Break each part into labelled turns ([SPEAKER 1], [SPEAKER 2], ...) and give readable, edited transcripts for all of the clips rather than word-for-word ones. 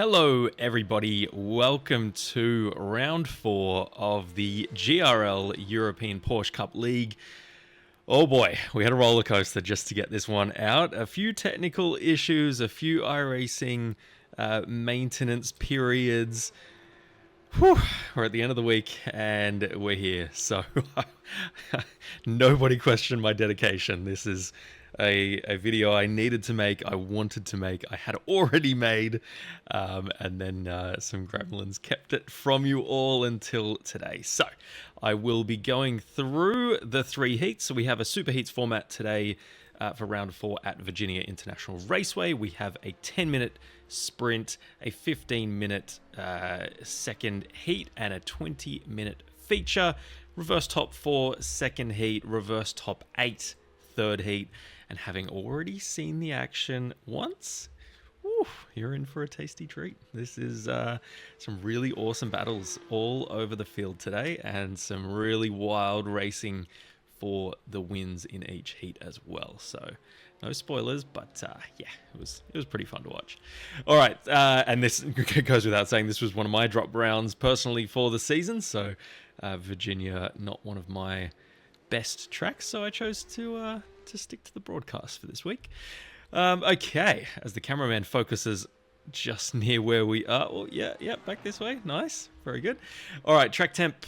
[SPEAKER 1] Hello everybody, welcome to round 4 of the GRL European Porsche Cup League. Oh boy, we had a roller coaster just to get this one out. A few technical issues, a few iRacing maintenance periods. Whew, we're at the end of the week and we're here, so nobody questioned my dedication. This is a video I needed to make, I wanted to make, I had already made, and then some gremlins kept it from you all until today. So I will be going through the 3 heats. So we have a super heats format today for round 4 at Virginia International Raceway. We have a 10-minute sprint, a 15-minute second heat, and a 20-minute feature. Reverse top 4 second heat, reverse top 8 third heat. And having already seen the action once, you're in for a tasty treat. This is some really awesome battles all over the field today, and some really wild racing for the wins in each heat as well. So no spoilers, but yeah, it was pretty fun to watch. All right, and this goes without saying, this was one of my drop rounds personally for the season. So Virginia, not one of my best tracks, so I chose to stick to the broadcast for this week. Okay, as the cameraman focuses just near where we are. Oh, yeah, back this way. Nice, very good. All right, track temp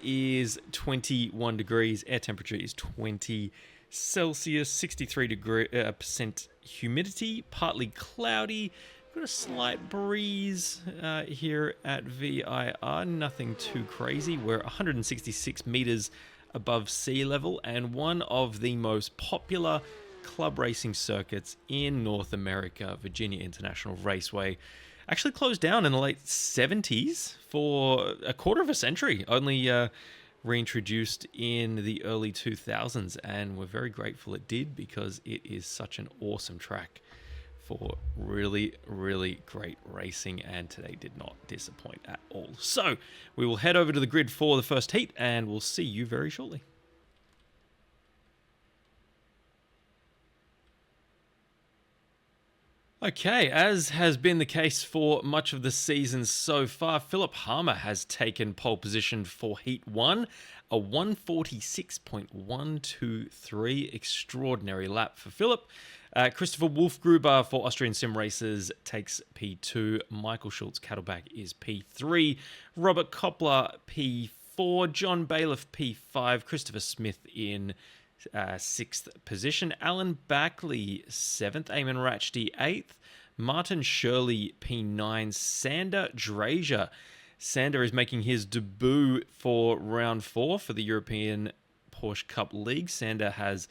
[SPEAKER 1] is 21 degrees. Air temperature is 20 Celsius, 63% humidity, partly cloudy. Got a slight breeze here at VIR, nothing too crazy. We're 166 meters above sea level, and one of the most popular club racing circuits in North America, Virginia International Raceway, actually closed down in the late 70s for a quarter of a century, only reintroduced in the early 2000s, and we're very grateful it did, because it is such an awesome track for really, really great racing, and today did not disappoint at all. So we will head over to the grid for the first heat, and we'll see you very shortly. Okay, as has been the case for much of the season so far, Philip Harmer has taken pole position for Heat 1, a 146.123, extraordinary lap for Philip. Christopher Wolfgruber for Austrian Sim Racers takes P2. Michael Schultz Cattleback is P3. Robert Koppler P4. John Bailiff P5. Christopher Smith in 6th position. Alan Backley 7th. Eamon Ratchdy 8th. Martin Shirley P9. Sander Drazier. Sander is making his debut for round 4 for the European Porsche Cup League. Sander has,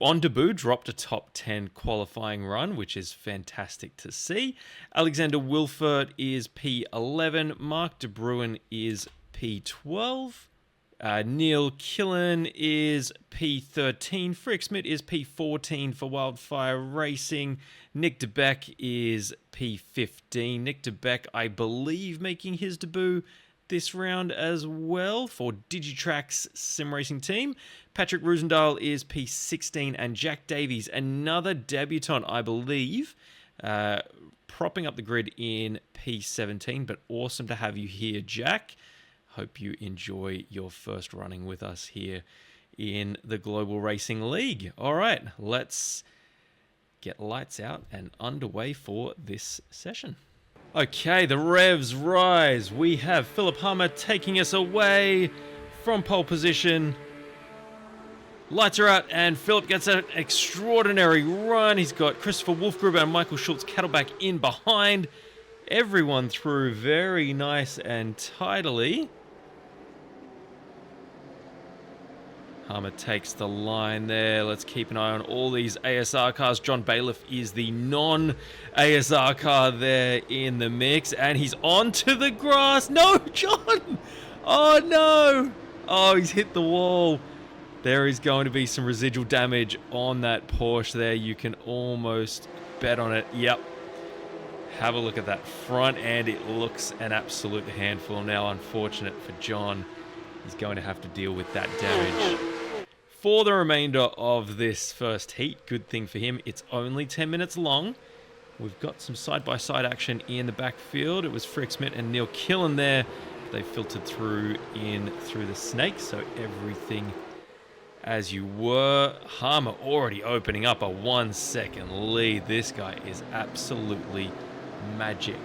[SPEAKER 1] on debut, dropped a top 10 qualifying run, which is fantastic to see. Alexander Wilford is P11. Mark De Bruin is P12. Neil Killen is P13. Frick Smith is P14 for Wildfire Racing. Nick DeBeck is P15. Nick DeBeck, I believe, making his debut this round as well for Digitrack's sim racing team. Patrick Roosendahl is P16, and Jack Davies, another debutant, I believe, propping up the grid in P17, but awesome to have you here, Jack. Hope you enjoy your first running with us here in the Global Racing League. All right, let's get lights out and underway for this session. Okay, the revs rise. We have Philip Harmer taking us away from pole position. Lights are out, and Philip gets an extraordinary run. He's got Christopher Wolfgruber and Michael Schultz Cattleback in behind. Everyone through very nice and tidily. Harmer takes the line there. Let's keep an eye on all these ASR cars. John Bailiff is the non-ASR car there in the mix, and he's onto the grass. No, John! Oh, no! Oh, he's hit the wall. There is going to be some residual damage on that Porsche there. You can almost bet on it. Yep. Have a look at that front end. It looks an absolute handful. Now, unfortunate for John, he's going to have to deal with that damage for the remainder of this first heat. Good thing for him, it's only 10 minutes long. We've got some side-by-side action in the backfield. It was Frick Smith and Neil Killen there. They filtered through the snake, so everything as you were. Harmer already opening up a 1 second lead. This guy is absolutely magic.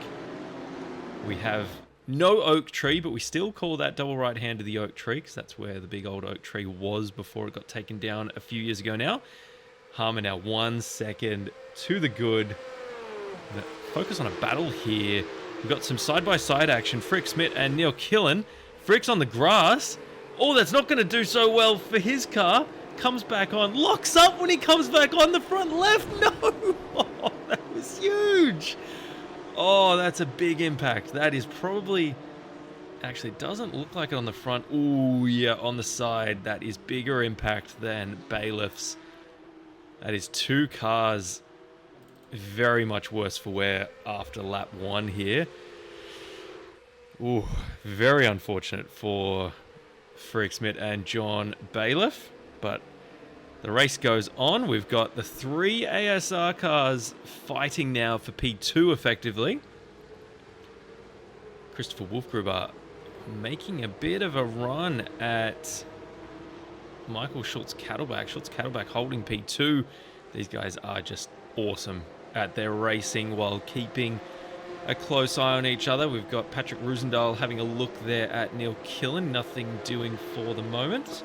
[SPEAKER 1] We have no oak tree, but we still call that double right hand to the oak tree because that's where the big old oak tree was before it got taken down a few years ago now. Harmer now 1 second to the good. Focus on a battle here. We've got some side-by-side action. Frick Smith and Neil Killen. Frick's on the grass. Oh, that's not going to do so well for his car. Comes back on. Locks up when he comes back on the front left. No! Oh, that was huge. Oh, that's a big impact. That is probably... Actually, it doesn't look like it on the front. Ooh, yeah, on the side. That is bigger impact than Bailiff's. That is 2 cars very much worse for wear after lap 1 here. Ooh, very unfortunate for Frick Smith and John Bailiff. But the race goes on. We've got the 3 ASR cars fighting now for P2 effectively. Christopher Wolfgruber making a bit of a run at Michael Schultz-Cattleback. Schultz-Cattleback holding P2. These guys are just awesome at their racing while keeping a close eye on each other. We've got Patrick Roosendahl having a look there at Neil Killen. Nothing doing for the moment.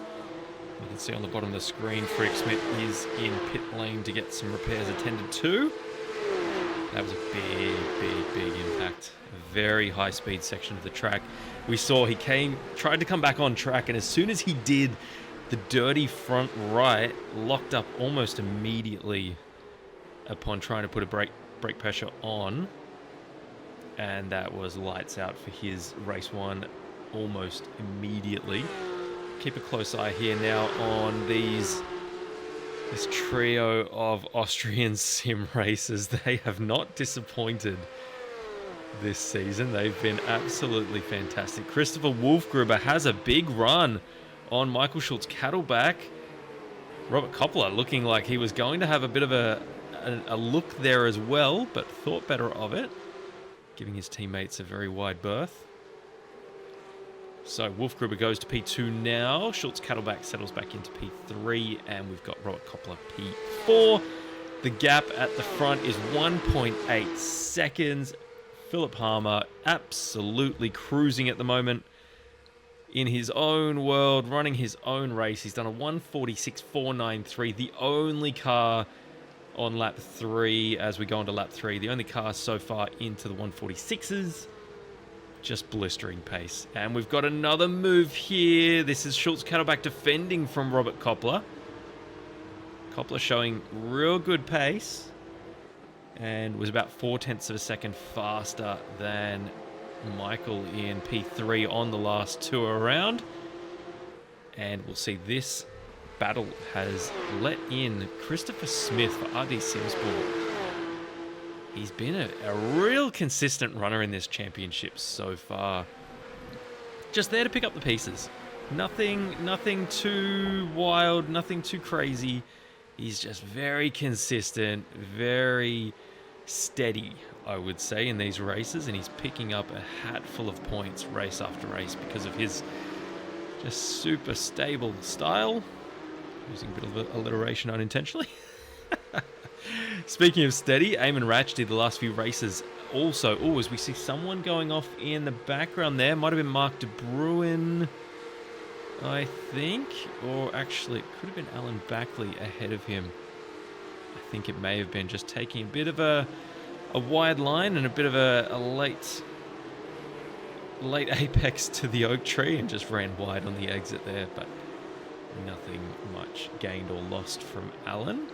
[SPEAKER 1] You can see on the bottom of the screen, Frick Smith is in pit lane to get some repairs attended to. That was a big impact. A very high-speed section of the track. We saw he tried to come back on track, and as soon as he did, the dirty front right locked up almost immediately upon trying to put a brake pressure on. And that was lights out for his race 1 almost immediately. Keep a close eye here now on this trio of Austrian sim racers. They have not disappointed this season. They've been absolutely fantastic. Christopher Wolfgruber has a big run on Michael Schultz-Cattleback. Robert Koppler looking like he was going to have a bit of a look there as well, but thought better of it, giving his teammates a very wide berth. So Wolfgruber goes to P2 now. Schultz-Cattleback settles back into P3, and we've got Robert Koppler P4. The gap at the front is 1.8 seconds. Philip Harmer absolutely cruising at the moment in his own world, running his own race. He's done a 146.493, the only car on lap 3 as we go into lap 3. The only car so far into the 146s. Just blistering pace. And we've got another move here. This is Schultz-Cattleback defending from Robert Koppler. Koppler showing real good pace and was about 0.4 of a second faster than Michael in P3 on the last tour around. And we'll see this battle has let in Christopher Smith for RD Simsport. He's been a real consistent runner in this championship so far. Just there to pick up the pieces. Nothing too wild, nothing too crazy. He's just very consistent, very steady, I would say, in these races. And he's picking up a hatful of points race after race because of his just super stable style. Using a bit of alliteration unintentionally. Speaking of steady, Eamon Ratch did the last few races also. Oh, as we see someone going off in the background there. Might have been Mark De Bruin, I think. Or actually, it could have been Alan Backley ahead of him. I think it may have been just taking a bit of a wide line and a bit of a late apex to the oak tree and just ran wide on the exit there. But nothing much gained or lost from Alan.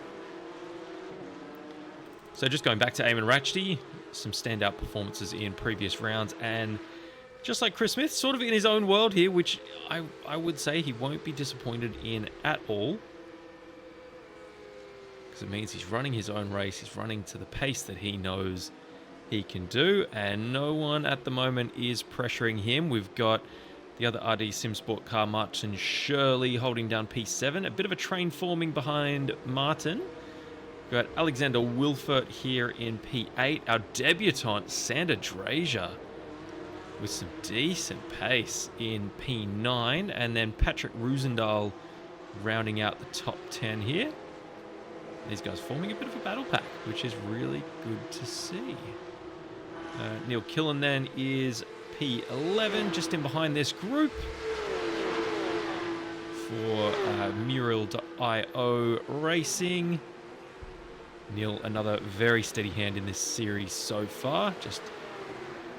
[SPEAKER 1] So just going back to Eamon Ratchty, some standout performances in previous rounds, and just like Chris Smith, sort of in his own world here, which I would say he won't be disappointed in at all. Because it means he's running his own race, he's running to the pace that he knows he can do, and no one at the moment is pressuring him. We've got the other RD Simsport car, Martin Shirley, holding down P7. A bit of a train forming behind Martin. Got Alexander Wilfert here in P8. Our debutant, Sander Drazier, with some decent pace in P9. And then Patrick Roosendahl rounding out the top 10 here. These guys forming a bit of a battle pack, which is really good to see. Neil Killen then is P11, just in behind this group. For Muriel.io Racing. Neil, another very steady hand in this series so far. Just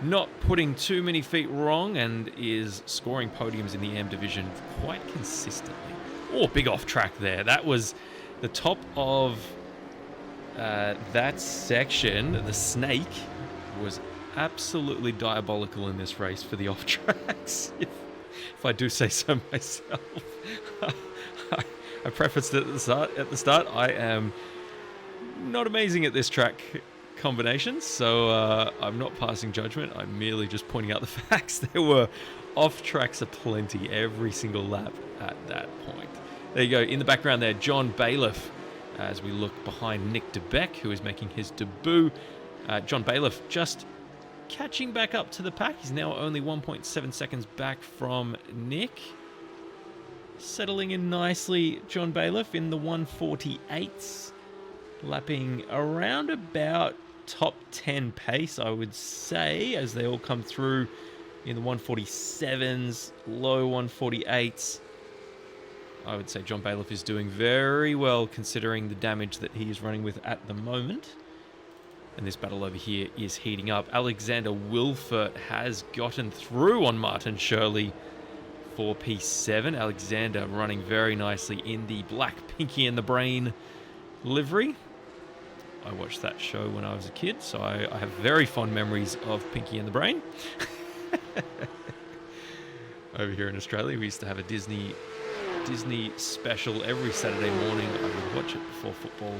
[SPEAKER 1] not putting too many feet wrong and is scoring podiums in the AM division quite consistently. Oh, big off track there. That was the top of that section. The snake was absolutely diabolical in this race for the off tracks, if I do say so myself. I prefaced it at the start. I am not amazing at this track combination, so I'm not passing judgment. I'm merely just pointing out the facts. There were off tracks aplenty every single lap at that point. There you go. In the background there, John Bailiff, as we look behind Nick DeBeck, who is making his debut. John Bailiff just catching back up to the pack. He's now only 1.7 seconds back from Nick. Settling in nicely, John Bailiff in the 148s. Lapping around about top 10 pace, I would say, as they all come through in the 147s, low 148s. I would say John Bailiff is doing very well considering the damage that he is running with at the moment. And this battle over here is heating up. Alexander Wilfert has gotten through on Martin Shirley for P7. Alexander running very nicely in the black Pinky and the Brain livery. I watched that show when I was a kid, so I have very fond memories of Pinky and the Brain. Over here in Australia, we used to have a Disney special every Saturday morning. I would watch it before football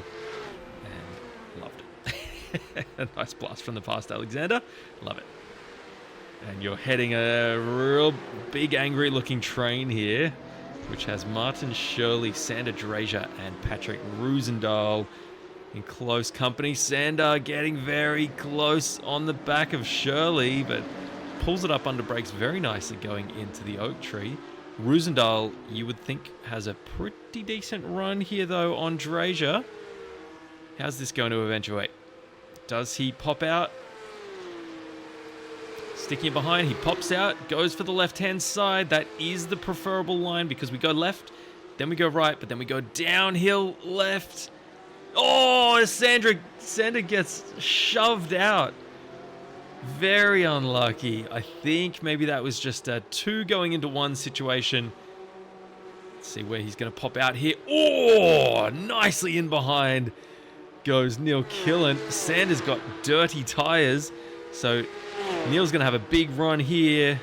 [SPEAKER 1] and loved it. A nice blast from the past, Alexander. Love it. And you're heading a real big angry looking train here, which has Martin Shirley, Sander Drazier and Patrick Roosendahl in close company. Sander getting very close on the back of Shirley, but pulls it up under brakes very nicely going into the oak tree. Roosendahl, you would think, has a pretty decent run here, though, on Drazier. How's this going to eventuate? Does he pop out? Sticking behind, he pops out, goes for the left-hand side. That is the preferable line because we go left, then we go right, but then we go downhill left. Oh, Sander gets shoved out. Very unlucky. I think maybe that was just a 2 going into 1 situation. Let's see where he's going to pop out here. Oh, nicely in behind goes Neil Killen. Sander's got dirty tires, so Neil's going to have a big run here.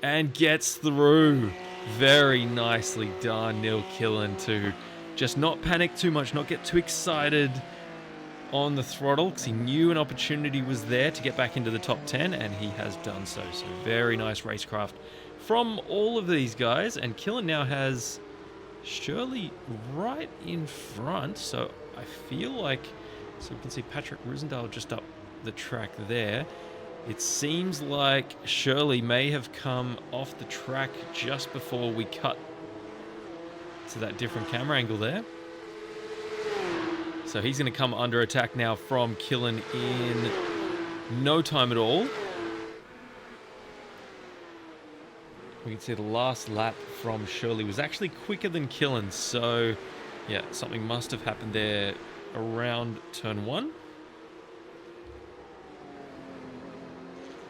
[SPEAKER 1] And gets through. Very nicely done, Neil Killen, to just not panic too much, not get too excited on the throttle, because he knew an opportunity was there to get back into the top 10, and he has done so. So very nice racecraft from all of these guys, and Killen now has Shirley right in front, so I feel like, so we can see Patrick Roosendahl just up the track there. It seems like Shirley may have come off the track just before we cut to that different camera angle there. So he's going to come under attack now from Killen in no time at all. We can see the last lap from Shirley was actually quicker than Killen. So, yeah, something must have happened there around turn 1.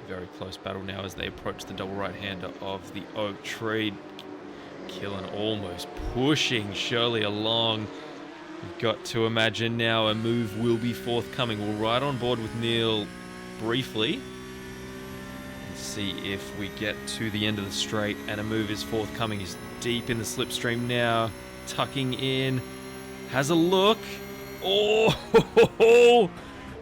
[SPEAKER 1] Very close battle now as they approach the double right-hander of the oak tree. Killen almost pushing Shirley along. We've got to imagine now a move will be forthcoming. We'll ride on board with Neil briefly and see if we get to the end of the straight and a move is forthcoming. He's deep in the slipstream now, tucking in, has a look. Oh,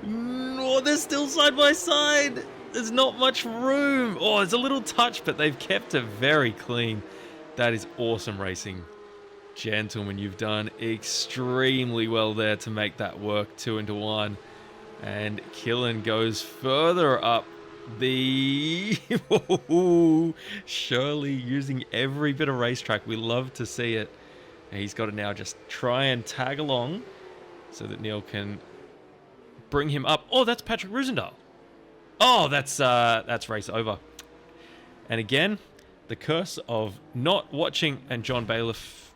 [SPEAKER 1] no, they're still side by side. There's not much room. Oh, it's a little touch, but they've kept it very clean. That is awesome racing Gentlemen, you've done extremely well there to make that work 2 into 1. And Killen goes further up the... Shirley using every bit of racetrack. We love to see it. And he's got to now just try and tag along so that Neil can bring him up. Oh, that's Patrick Roosendahl. Oh, that's race over. And again, the curse of not watching and John Bailiff.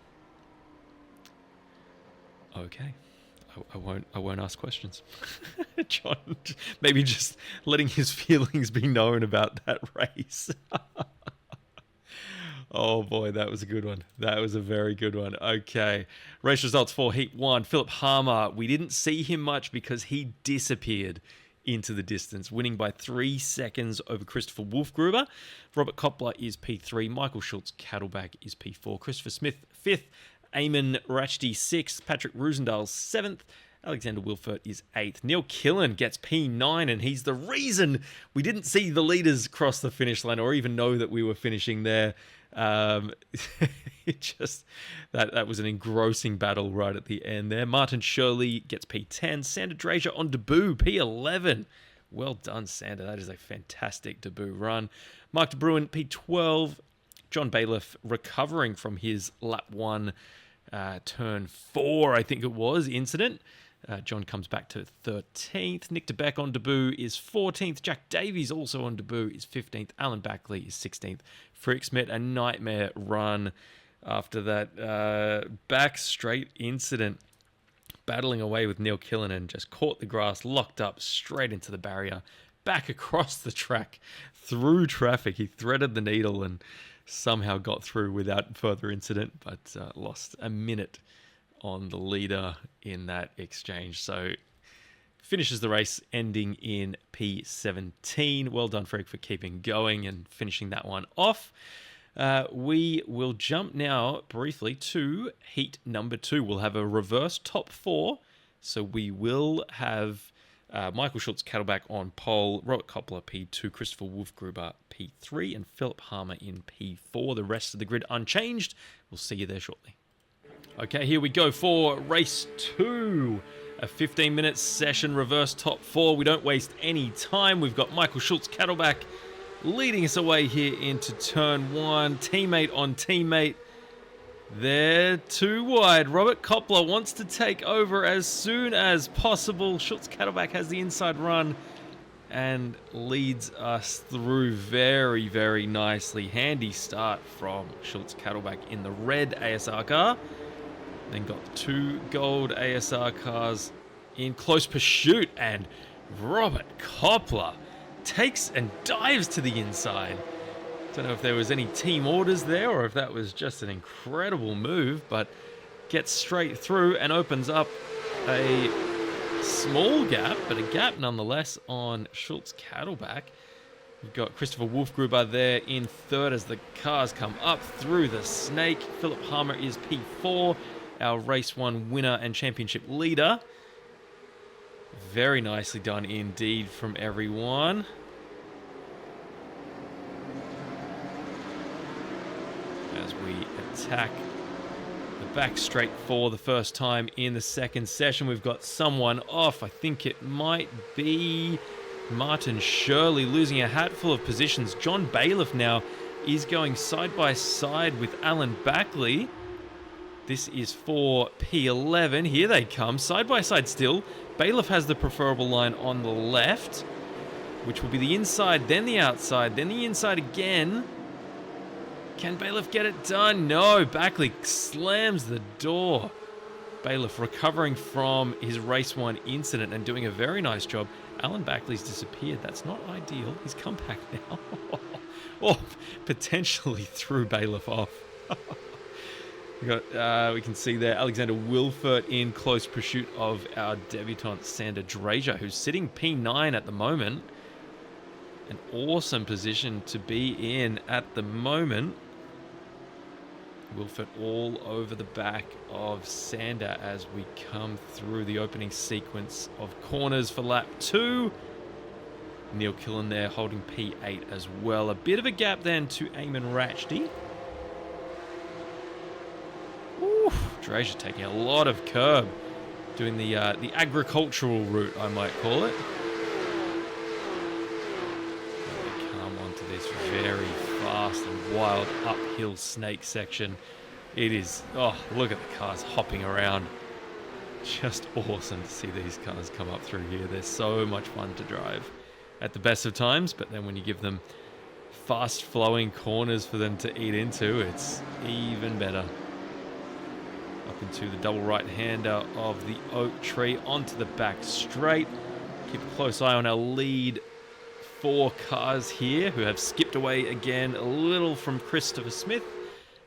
[SPEAKER 1] Okay. I won't ask questions. John, maybe just letting his feelings be known about that race. Oh boy, that was a good one. That was a very good one. Okay. Race results for Heat 1. Philip Harmer, we didn't see him much because he disappeared into the distance, winning by 3 seconds over Christopher Wolfgruber. Robert Koppler is P3. Michael Schultz Cattleback is P4. Christopher Smith 5th. Eamon Rachdi 6th. Patrick Roosendahl 7th. Alexander Wilfert is 8th. Neil Killen gets P9, and he's the reason we didn't see the leaders cross the finish line or even know that we were finishing there. It just that was an engrossing battle right at the end there. Martin Shirley gets P10. Sander Drazier on debut, P11. Well done, Sander. That is a fantastic debut run. Mark de Bruin, P12. John Bailiff recovering from his lap 1, turn 4, I think it was, incident. John comes back to 13th. Nick DeBeck on debut is 14th. Jack Davies also on debut is 15th. Alan Backley is 16th. Frick Smith, a nightmare run after that back straight incident. Battling away with Neil Killen and just caught the grass, locked up straight into the barrier, back across the track, through traffic. He threaded the needle and somehow got through without further incident, but lost a minute on the leader in that exchange. So finishes the race ending in P17. Well done, Frick, for keeping going and finishing that one off. We will jump now briefly to heat number 2. We'll have a reverse top 4. So we will have Michael Schultz Cattleback on pole, Robert Koppler P2, Christopher Wolfgruber P3, and Philip Harmer in P4. The rest of the grid unchanged. We'll see you there shortly. Okay, here we go for race 2. A 15-minute session, reverse top 4. We don't waste any time. We've got Michael Schultz Cattleback leading us away here into turn 1. Teammate on teammate. They're too wide. Robert Koppler wants to take over as soon as possible. Schultz Cattleback has the inside run and leads us through very, very nicely. Handy start from Schultz Cattleback in the red ASR car. Then got the 2 gold ASR cars in close pursuit, and Robert Koppler takes and dives to the inside. Don't know if there was any team orders there or if that was just an incredible move, but gets straight through and opens up a small gap, but a gap nonetheless on Schultz Cattleback. We've got Christopher Wolfgruber there in 3rd as the cars come up through the snake. Philip Harmer is P4, our race 1 winner and championship leader. Very nicely done indeed from everyone. As we attack the back straight for the first time in the second session, we've got someone off. I think it might be Martin Shirley losing a hatful of positions. John Bailiff now is going side by side with Alan Backley. This is for P11. Here they come, side by side still. Bailiff has the preferable line on the left, which will be the inside, then the outside, then the inside again. Can Bailiff get it done? No, Backley slams the door. Bailiff recovering from his race 1 incident and doing a very nice job. Alan Backley's disappeared. That's not ideal. He's come back now. Oh, potentially threw Bailiff off. We can see there Alexander Wilfert in close pursuit of our debutant Sander Drazier, who's sitting P9 at the moment. An awesome position to be in at the moment. Wilfert all over the back of Sander as we come through the opening sequence of corners for lap 2. Neil Killen there holding P8 as well. A bit of a gap then to Eamon Rachdi. Drazier taking a lot of curb, doing the agricultural route, I might call it. They come onto this very fast and wild uphill snake section. It is, oh, look at the cars hopping around. Just awesome to see these cars come up through here. They're so much fun to drive at the best of times, but then when you give them fast flowing corners for them to eat into, it's even better. Up into the double right-hander of the oak tree, onto the back straight. Keep a close eye on our lead 4 cars here, who have skipped away again a little from Christopher Smith.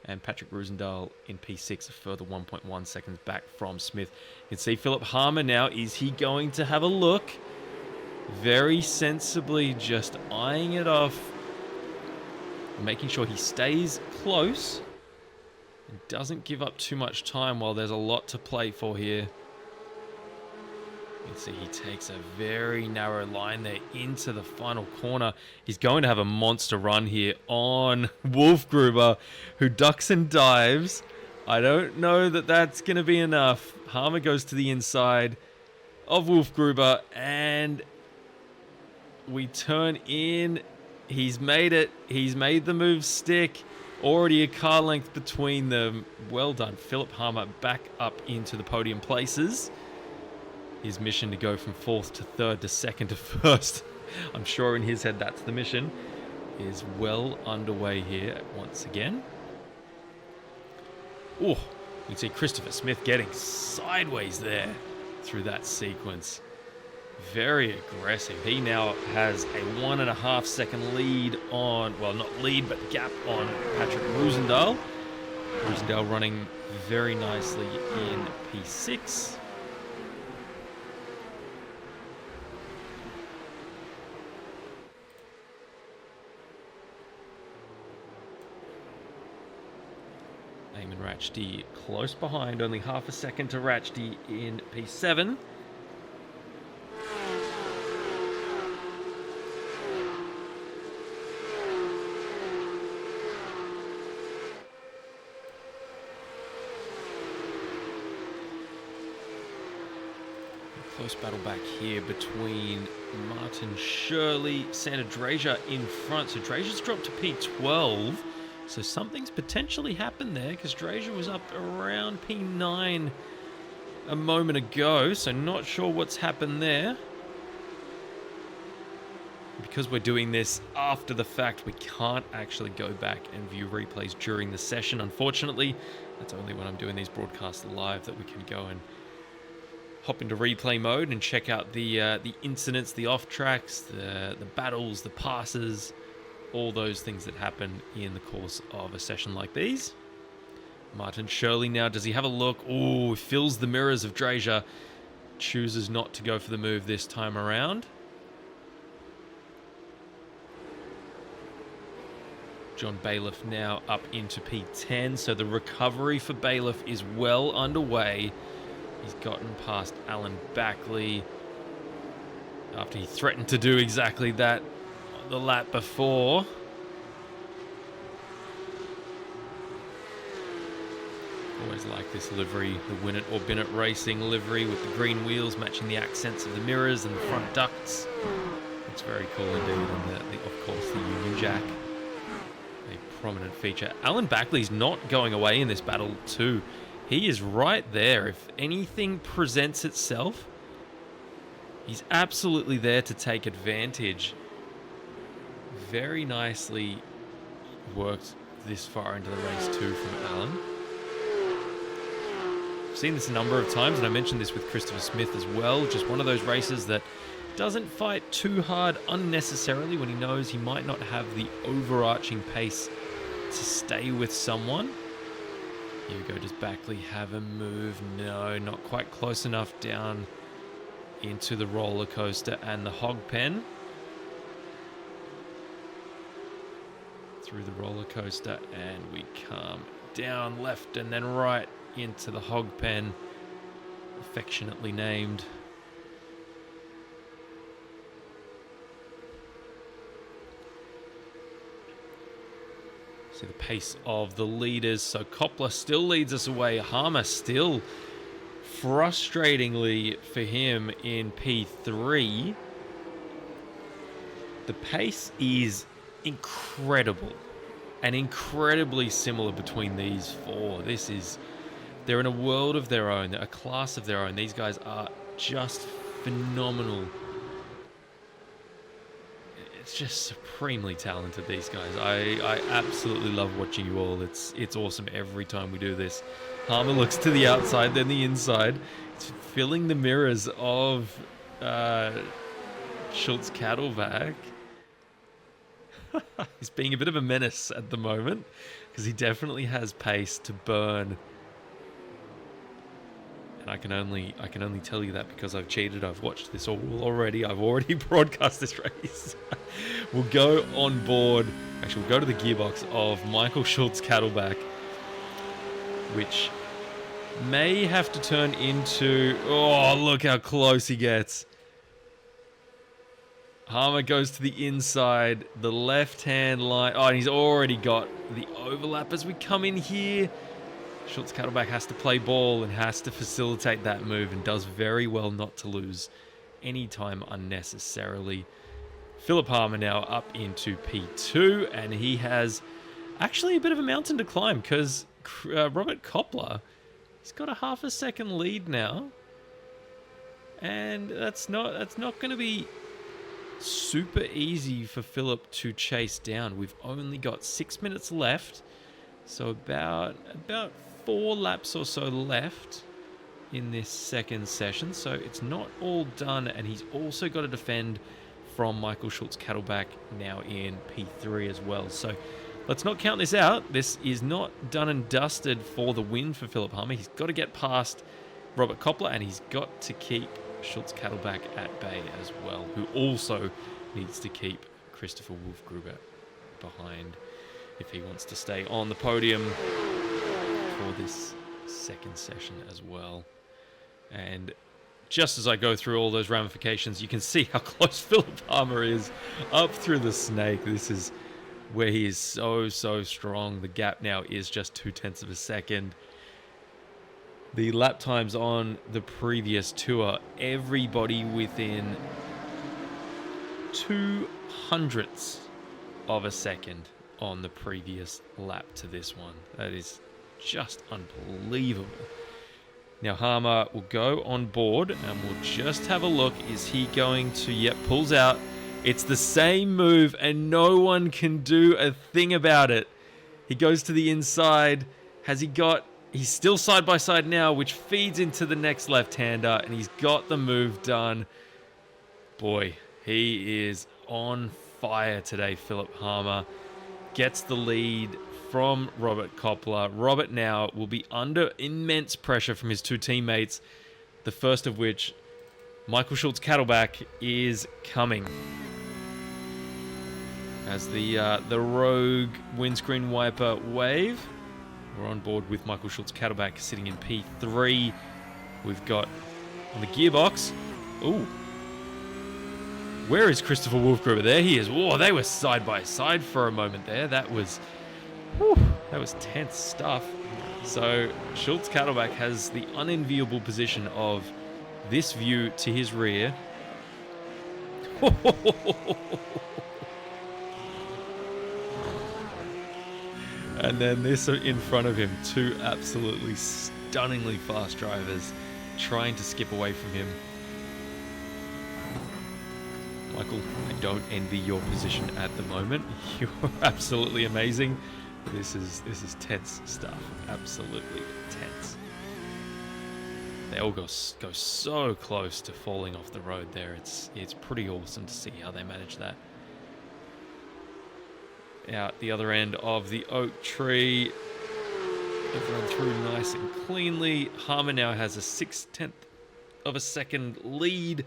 [SPEAKER 1] And Patrick Roosendahl in P6, a further 1.1 seconds back from Smith. You can see Philip Harmer now. Is he going to have a look? Very sensibly just eyeing it off. Making sure he stays close and doesn't give up too much time while there's a lot to play for here. You can see he takes a very narrow line there into the final corner. He's going to have a monster run here on Wolfgruber, who ducks and dives. I don't know that that's going to be enough. Harmer goes to the inside of Wolfgruber, and we turn in. He's made it. He's made the move stick. Already a car length between them. Well done, Philip Harmer, back up into the podium places. His mission to go from 4th to 3rd to 2nd to 1st, I'm sure in his head that's the mission, is well underway here once again. Oh, you can see Christopher Smith getting sideways there through that sequence. Very aggressive. He now has a 1.5 second lead on, well, not lead, but gap on Patrick Roosendahl. Roosendahl running very nicely in P6. Eamon Ratchdy close behind, only half a second to Ratchdy in P7. Close battle back here between Martin Shirley, Santa Drazier in front. So Drazier's dropped to P12. So something's potentially happened there, because Drazier was up around P9 a moment ago. So not sure what's happened there. Because we're doing this after the fact, we can't actually go back and view replays during the session. Unfortunately, that's only when I'm doing these broadcasts live that we can go and hop into replay mode and check out the incidents, the off tracks, the battles, the passes, all those things that happen in the course of a session like these. Martin Shirley now, does he have a look? Oh, fills the mirrors of Drazier. Chooses not to go for the move this time around. John Bailiff now up into P10, so the recovery for Bailiff is well underway. He's gotten past Alan Backley after he threatened to do exactly that on the lap before. Always like this livery, the Win It or Bin It Racing livery with the green wheels matching the accents of the mirrors and the front ducts. It's very cool indeed, and of course the Union Jack, a prominent feature. Alan Backley's not going away in this battle too. He is right there. If anything presents itself, he's absolutely there to take advantage. Very nicely worked this far into the race too from Alan. I've seen this a number of times, and I mentioned this with Christopher Smith as well. Just one of those races that doesn't fight too hard unnecessarily when he knows he might not have the overarching pace to stay with someone. Here we go, does Backley have a move? No, not quite close enough down into the roller coaster and the hog pen. Through the roller coaster, and we come down left and then right into the hog pen, affectionately named. See the pace of the leaders. So Coppola still leads us away. Harmer still, frustratingly for him, in P3. The pace is incredible and incredibly similar between these four. They're in a world of their own, a class of their own. These guys are just phenomenal. It's just supremely talented, these guys. I absolutely love watching you all. It's awesome every time we do this. Harmer looks to the outside, then the inside. It's filling the mirrors of Schultz Cattleback. He's being a bit of a menace at the moment because he definitely has pace to burn. And I can only tell you that because I've cheated. I've watched this all already. I've already broadcast this race. We'll go on board. Actually, we'll go to the gearbox of Michael Schultz Cattleback, which may have to turn into... Oh, look how close he gets. Harmer goes to the inside, the left-hand line. Oh, and he's already got the overlap as we come in here. Schultz Cattleback has to play ball and has to facilitate that move and does very well not to lose any time unnecessarily. Philip Harmer now up into P2, and he has actually a bit of a mountain to climb because Robert Coppola, he's got a half a second lead now. And that's not going to be super easy for Philip to chase down. We've only got 6 minutes left, so about 4 laps or so left in this second session, so it's not all done. And he's also got to defend from Michael Schultz Cattleback now in P3 as well. So let's not count this out. This is not done and dusted for the win for Philip Harmer. He's got to get past Robert Coppola, and he's got to keep Schultz Cattleback at bay as well, who also needs to keep Christopher Wolfgruber behind if he wants to stay on the podium for this second session as well. And just as I go through all those ramifications, you can see how close Philip Harmer is up through the snake. This is where he is so strong. The gap now is just 0.2 of a second. The lap times on the previous tour, everybody within 0.02 of a second on the previous lap to this one. That is just unbelievable. Now Harmer will go on board and we'll just have a look. Is he going to... Yep, pulls out. It's the same move and no one can do a thing about it. He goes to the inside. Has he got... He's still side by side now, which feeds into the next left-hander, and he's got the move done. Boy, he is on fire today, Philip Harmer. Gets the lead from Robert Coppola. Robert now will be under immense pressure from his two teammates, the first of which, Michael Schultz Cattleback, is coming. As the rogue windscreen wiper wave. We're on board with Michael Schultz Cattleback sitting in P3. We've got on the gearbox. Ooh. Where is Christopher Wolfgruber? There he is. Whoa, they were side by side for a moment there. That was tense stuff. So Schultz Cattleback has the unenviable position of this view to his rear. And then this in front of him, two absolutely stunningly fast drivers trying to skip away from him. Michael, I don't envy your position at the moment. You're absolutely amazing. This is tense stuff. Absolutely tense. They all go so close to falling off the road there. It's pretty awesome to see how they manage that. Out the other end of the oak tree. They've run through nice and cleanly. Harmer now has a 0.6 of a second lead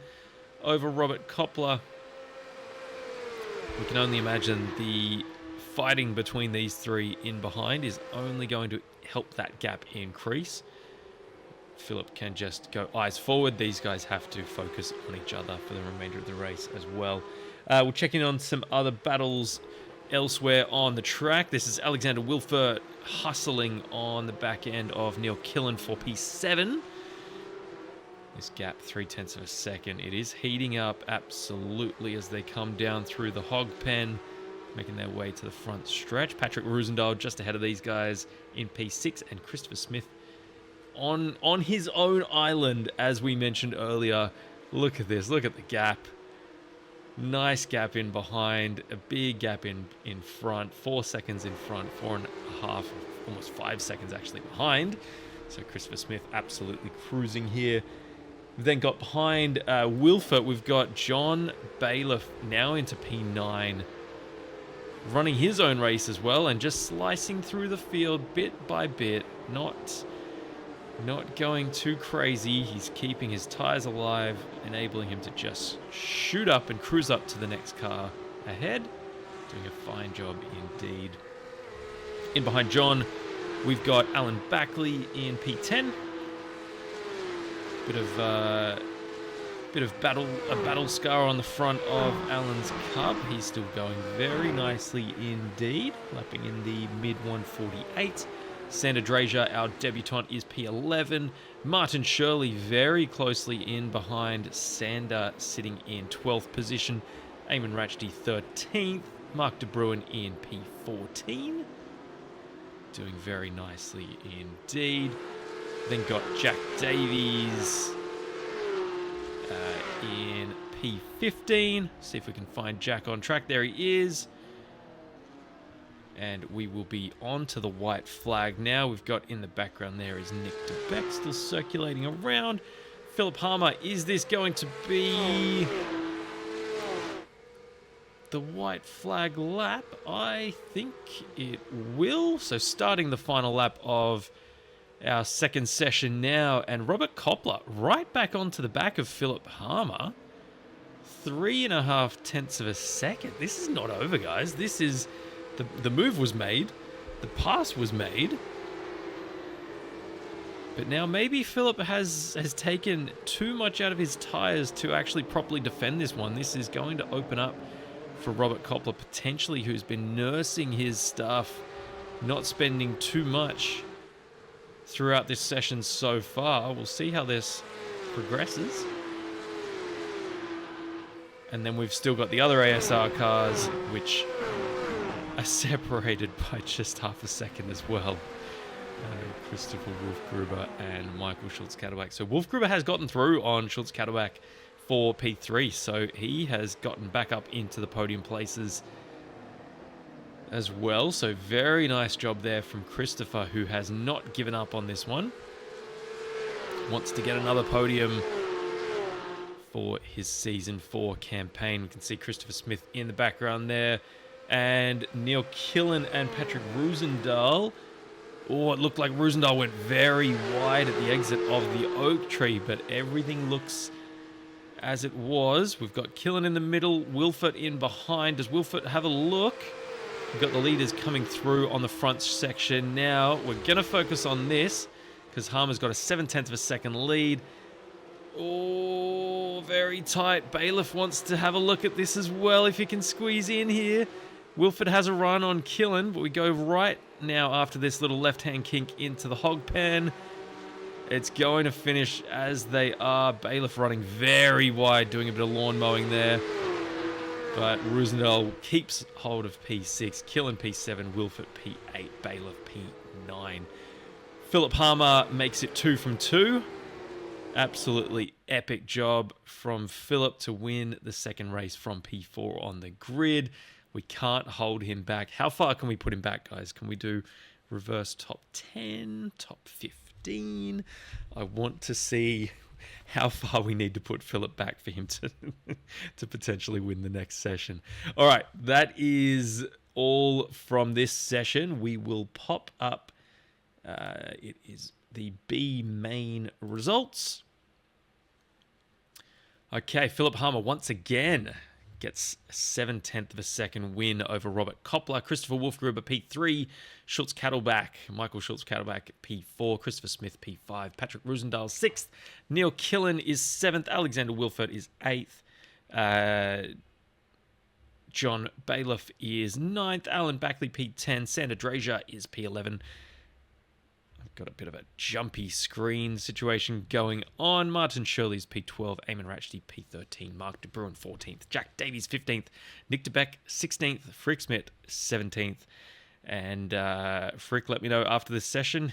[SPEAKER 1] over Robert Coppola. We can only imagine the fighting between these three in behind is only going to help that gap increase. Philip can just go eyes forward. These guys have to focus on each other for the remainder of the race as well. We'll check in on some other battles Elsewhere on the track, this is Alexander Wilfert hustling on the back end of Neil Killen for P7. This gap, 0.3 of a second. It is heating up absolutely as they come down through the hog pen, making their way to the front stretch. Patrick Roosendahl just ahead of these guys in P6, and Christopher Smith on his own island, as we mentioned earlier. Look at this. Look at the gap. Nice gap in behind, a big gap in front, 4 seconds in front, 4.5, almost 5 seconds actually behind. So Christopher Smith absolutely cruising here. We've then got behind Wilfert, we've got John Bailiff now into P9, running his own race as well and just slicing through the field bit by bit, not going too crazy. He's keeping his tires alive, enabling him to just shoot up and cruise up to the next car ahead. Doing a fine job indeed. In behind John, we've got Alan Backley in P10. Bit of battle scar on the front of Alan's Cub. He's still going very nicely indeed, lapping in the mid 148. Sander Drazier, our debutant, is P11. Martin Shirley very closely in behind Sander, sitting in 12th position. Eamon Ratchdy 13th. Mark De Bruin in P14. Doing very nicely indeed. Then got Jack Davies in P15. See if we can find Jack on track. There he is. And we will be on to the white flag now. We've got in the background there is Nick DeBeck still circulating around. Philip Harmer, is this going to be the white flag lap? I think it will. So starting the final lap of our second session now, and Robert Koppler right back onto the back of Philip Harmer. 3.5 of a second. This is not over, guys. This is... The move was made, the pass was made, but now maybe Philip has taken too much out of his tyres to actually properly defend this one. This is going to open up for Robert Koppler, potentially, who's been nursing his stuff, not spending too much throughout this session so far. We'll see how this progresses. And then we've still got the other ASR cars, which are separated by just half a second as well. Christopher Wolfgruber and Michael Schultz-Cadillac. So Wolfgruber has gotten through on Schultz-Cadillac for P3, so he has gotten back up into the podium places as well. So very nice job there from Christopher, who has not given up on this one. Wants to get another podium for his Season 4 campaign. We can see Christopher Smith in the background there. And Neil Killen and Patrick Roosendahl. Oh, it looked like Roosendahl went very wide at the exit of the oak tree, but everything looks as it was. We've got Killen in the middle, Wilfert in behind. Does Wilfert have a look? We've got the leaders coming through on the front section now. We're going to focus on this because Harmer's got a 0.7 of a second lead. Oh, very tight. Bailiff wants to have a look at this as well if he can squeeze in here. Wilfert has a run on Killen, but we go right now after this little left-hand kink into the hog pen. It's going to finish as they are. Bailiff running very wide, doing a bit of lawn mowing there. But Roosendahl keeps hold of P6, Killen P7, Wilfert P8, Bailiff P9. Philip Harmer makes it 2 from 2. Absolutely epic job from Philip to win the second race from P4 on the grid. We can't hold him back. How far can we put him back, guys? Can we do reverse top 10, top 15? I want to see how far we need to put Philip back for him to potentially win the next session. All right, that is all from this session. We will pop up. It is the B main results. Okay, Philip Harmer once again gets a 0.7 of a second win over Robert Koppler. Christopher Wolfgruber P3, Schultz-Cadillac, Michael Schultz-Cadillac P4, Christopher Smith P5, Patrick Roosendahl 6th, Neil Killen is 7th, Alexander Wilfert is 8th, John Bailiff is 9th. Alan Backley, P10. Sander Drazier is P11. I've got a bit of a jumpy screen situation going on. Martin Shirley's P12. Eamon Ratchety, P13. Mark De Bruin, 14th. Jack Davies, 15th. Nick DeBeck, 16th. Frick Smith, 17th. And Frick let me know after this session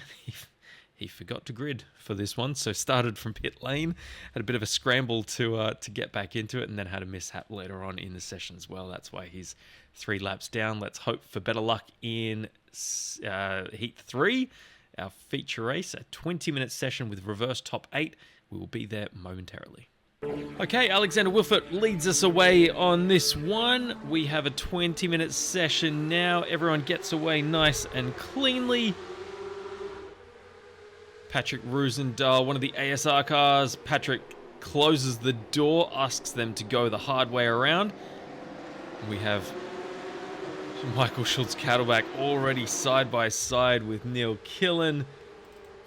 [SPEAKER 1] he forgot to grid for this one, so started from pit lane, had a bit of a scramble to get back into it, and then had a mishap later on in the session as well. That's why he's 3 laps down. Let's hope for better luck in Heat 3, our feature race, a 20-minute session with reverse top 8. We will be there momentarily. Okay, Alexander Wilfert leads us away on this one. We have a 20-minute session now. Everyone gets away nice and cleanly. Patrick Roosendahl, one of the ASR cars. Patrick closes the door, asks them to go the hard way around. We have Michael Schultz-Cattleback already side by side with Neil Killen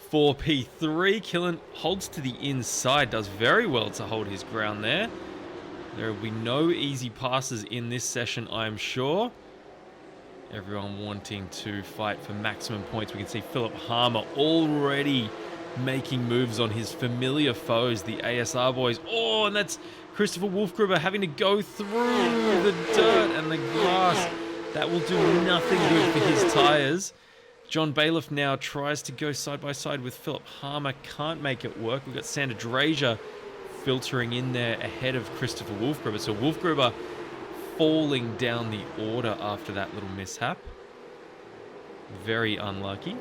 [SPEAKER 1] for P3. Killen holds to the inside, does very well to hold his ground there. There will be no easy passes in this session, I'm sure. Everyone wanting to fight for maximum points. We can see Philip Harmer already making moves on his familiar foes, the ASR boys. Oh, and that's Christopher Wolfgruber having to go through the dirt and the glass. That will do nothing good for his tyres. John Bailiff now tries to go side by side with Philip Harmer. Can't make it work. We've got Sander Drazier filtering in there ahead of Christopher Wolfgruber. So Wolfgruber falling down the order after that little mishap. Very unlucky.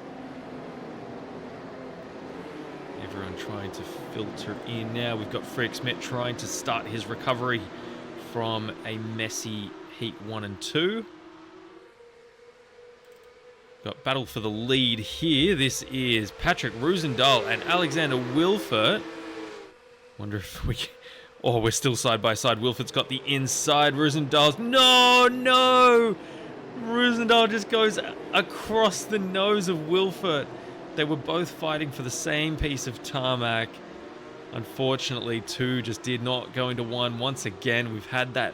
[SPEAKER 1] Everyone trying to filter in now. We've got Frick Smith trying to start his recovery from a messy Heat 1 and 2. Got battle for the lead here. This is Patrick Roosendahl and Alexander Wilfert. Wonder if we... Oh, we're still side by side. Wilfert's got the inside. Roosendahl's... No! Roosendahl just goes across the nose of Wilfert. They were both fighting for the same piece of tarmac. Unfortunately, 2 just did not go into 1. Once again, we've had that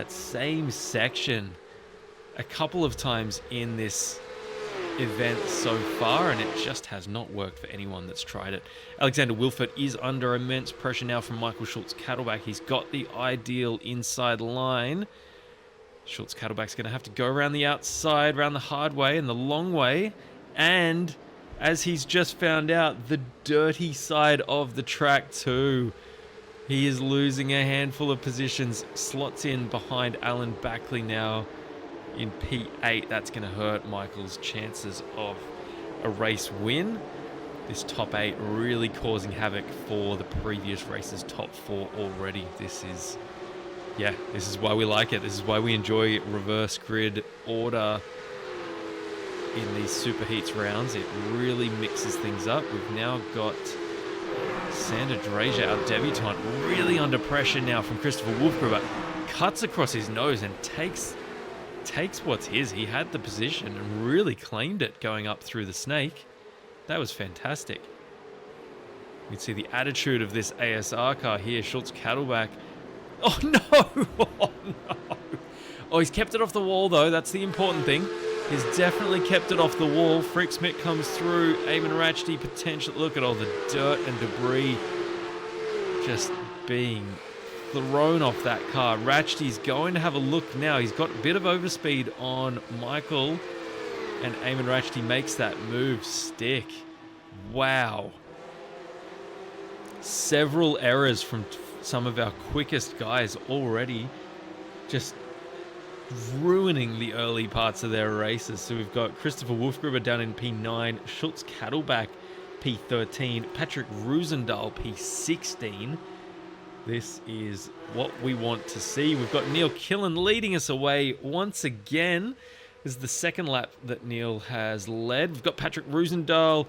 [SPEAKER 1] same section a couple of times in this event so far, and it just has not worked for anyone that's tried it. Alexander Wilfert is under immense pressure now from Michael Schultz-Cattleback. He's got the ideal inside line. Schultz-Cattleback's going to have to go around the outside, around the hard way and the long way, and as he's just found out, the dirty side of the track too. He is losing a handful of positions, slots in behind Alan Backley now in P8. That's going to hurt Michael's chances of a race win. This top 8 really causing havoc for the previous race's top 4 already. This is why we like it. This is why we enjoy reverse grid order in these super heats rounds. It really mixes things up. We've now got Sander Drazier, our debutant, really under pressure now from Christopher Wolfgruber. Cuts across his nose and takes what's his. He had the position and really claimed it going up through the snake. That was fantastic. You can see the attitude of this ASR car here. Schultz-Cattleback. Oh no! Oh no! Oh, he's kept it off the wall though. That's the important thing. He's definitely kept it off the wall. Frick Smith comes through. Eamon Ratchety potential. Look at all the dirt and debris just being thrown off that car. Ratchety's going to have a look now. He's got a bit of overspeed on Michael, and Eamon Ratchety makes that move stick. Wow. Several errors from some of our quickest guys already, just ruining the early parts of their races. So we've got Christopher Wolfgruber down in P9, Schultz-Cattleback P13, Patrick Roosendahl P16. This is what we want to see. We've got Neil Killen leading us away once again. This is the second lap that Neil has led. We've got Patrick Roosendahl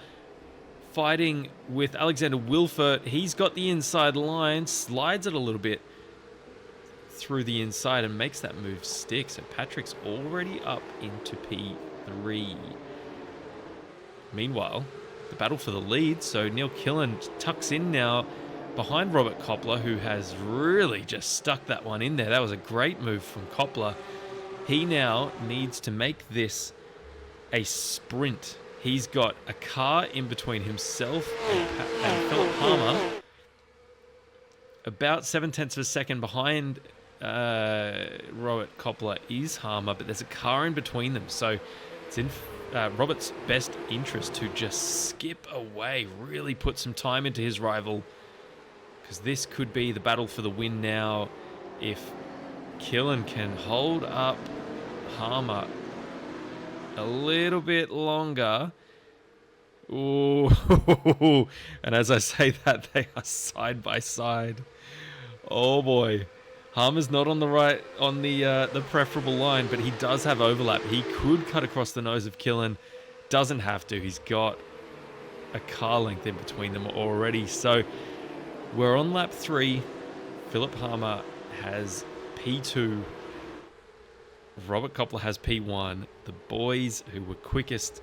[SPEAKER 1] fighting with Alexander Wilfert. He's got the inside line, slides it a little bit through the inside and makes that move stick. So Patrick's already up into P3. Meanwhile, the battle for the lead. So Neil Killen tucks in now behind Robert Koppler, who has really just stuck that one in there. That was a great move from Koppler. He now needs to make this a sprint. He's got a car in between himself and Philip Palmer. About 7/10 of a second behind Robert Koppler is Harmer, but there's a car in between them. So it's in Robert's best interest to just skip away, really put some time into his rival, because this could be the battle for the win now. If Killen can hold up Harmer a little bit longer. Ooh. And as I say that, they are side by side. Oh boy. Harmer's not on the preferable line, but he does have overlap. He could cut across the nose of Killen. Doesn't have to. He's got a car length in between them already. So we're on lap 3. Philip Harmer has P2. Robert Koppler has P1. The boys who were quickest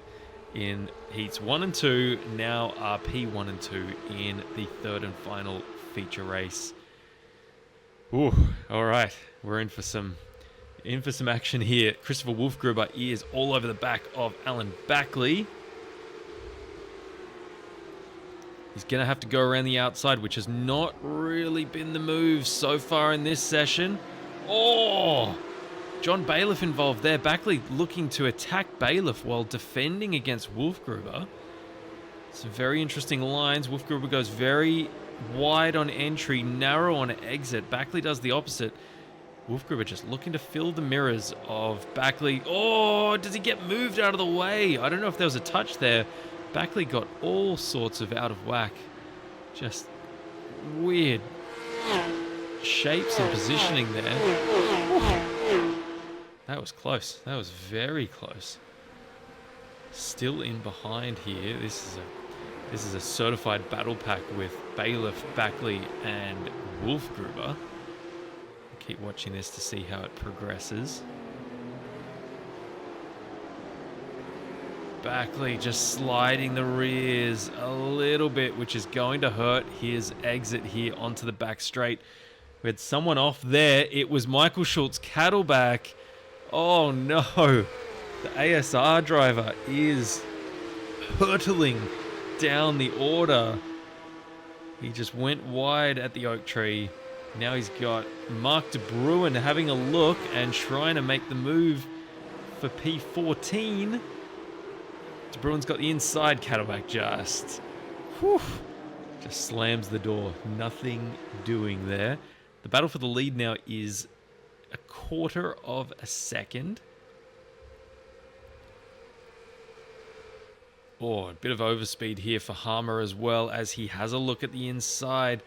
[SPEAKER 1] in heats 1 and 2 now are P1 and 2 in the third and final feature race. Ooh, all right, we're in for some action here. Christopher Wolfgruber is all over the back of Alan Backley. He's going to have to go around the outside, which has not really been the move so far in this session. Oh, John Bailiff involved there. Backley looking to attack Bailiff while defending against Wolfgruber. Some very interesting lines. Wolfgruber goes very wide on entry, narrow on exit. Backley does the opposite. Wolfgruber just looking to fill the mirrors of Backley. Oh, does he get moved out of the way? I don't know if there was a touch there. Backley got all sorts of out of whack. Just weird shapes and positioning there. That was close. That was very close. Still in behind here. This is a certified battle pack with Bailiff, Backley, and Wolfgruber. Keep watching this to see how it progresses. Backley just sliding the rears a little bit, which is going to hurt his exit here onto the back straight. We had someone off there. It was Michael Schultz Cattleback. Oh no. The ASR driver is hurtling down the order. He just went wide at the oak tree. Now he's got Mark de Bruin having a look and trying to make the move for P14. De Bruin's got the inside. Cattleback just slams the door. Nothing doing there. The battle for the lead now is a quarter of a second. Oh, a bit of overspeed here for Harmer as well as he has a look at the inside.